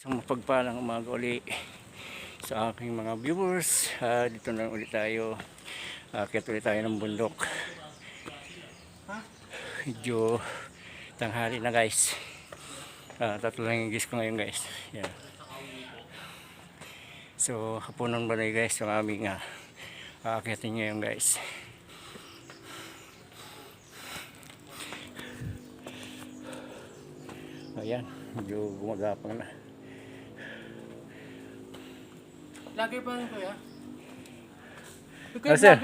Isang mapagpalang umaga uli sa aking mga viewers. Dito na ulit tayo. Akit ulit tayo ng bundok. Medyo tanghali na guys. Tatlo lang yung gis ko ngayon guys. Yeah. So hapunan ba na guys yung aming aakitin ngayon guys. Ayan, medyo gumagapang na. Lagay pa rin kuya? Sir,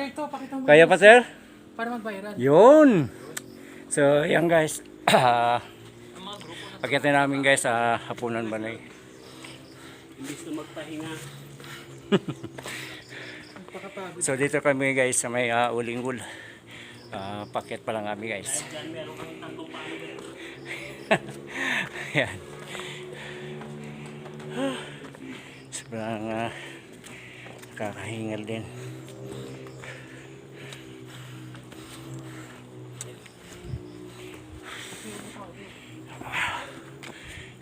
kaya pa sir? Para magbayaran. Yun! So, ayan guys. Pagkita namin guys sa hapunan ba na Imbis na magpahinga. So, dito kami guys sa may Ulingul. Paket pa lang kami guys. Ayan. Sobrang kakahingal din.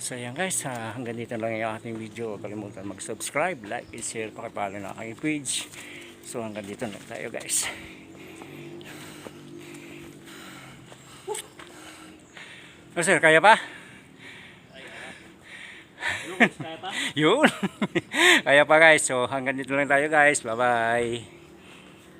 So yan guys, hanggang dito lang yung ating video. Huwag kalimutan mag-subscribe, like, and share, pakipalo na aking page. So hanggang dito lang tayo guys. Oh sir, kaya pa? Yun. Kaya pa guys. So hanggang dito lang tayo guys. Bye bye.